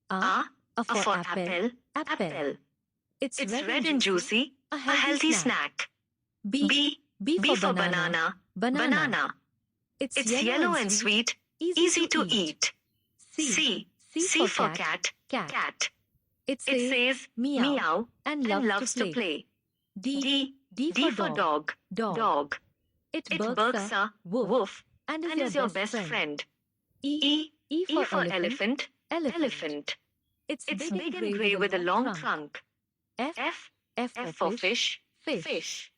A for apple, apple. It's red and juicy, a healthy snack. B for banana, banana. It's yellow and sweet, easy to eat. C for cat, cat. It says meow and loves to play. D for dog, dog. It barks a woof and is your best friend. E for elephant, elephant. It's big and grey with a long trunk. F for fish, fish.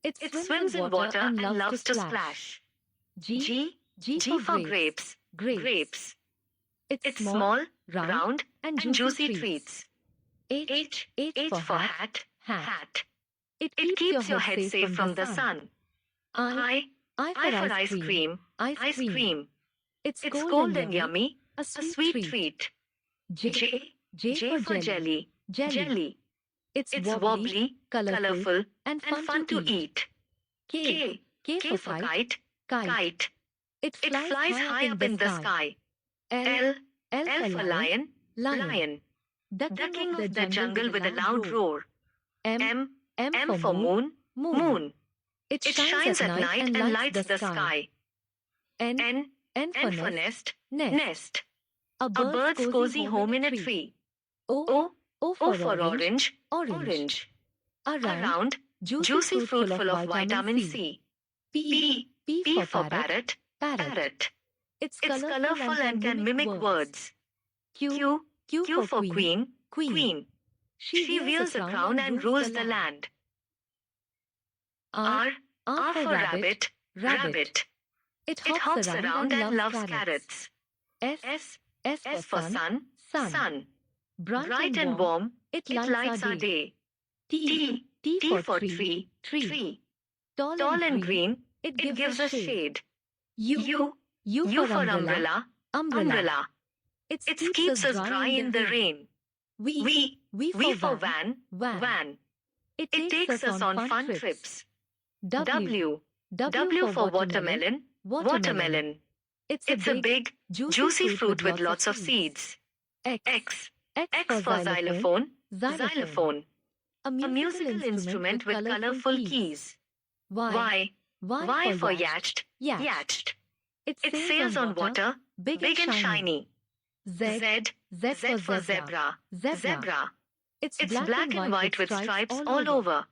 It swims in water and loves to splash. G for grapes, grapes. It's small, round, and juicy treats. H for hat, hat. It keeps your head safe from the sun. I for ice cream, ice cream. It's cold and yummy, a sweet treat. J for jelly, jelly. It's wobbly, colorful, and fun to eat. K for kite, kite. It flies high up in the sky. L for lion, lion. The king of the jungle with a loud roar. M for moon, moon. It shines at night and lights the sky. N for nest, nest. A bird's cozy home in a tree. O for orange, orange. A round, juicy fruit full of vitamin C. P for parrot, parrot. It's colorful and can mimic words. Q for queen, queen. She wields a crown and rules the land. R for rabbit, rabbit. It hops around and loves carrots. S for sun, sun. Bright and warm, it lights our day. T for tree, tree. Tall and green, it gives us shade. U for umbrella, umbrella. It keeps us dry in the rain. V for van, van. It takes us on fun trips. W for watermelon, watermelon. It's a big, juicy fruit with lots of seeds. X for xylophone, xylophone. A musical instrument with colorful keys. Y for yacht, yacht. It sails on water, big and shiny. Z for zebra, zebra. It's black and white with stripes all over.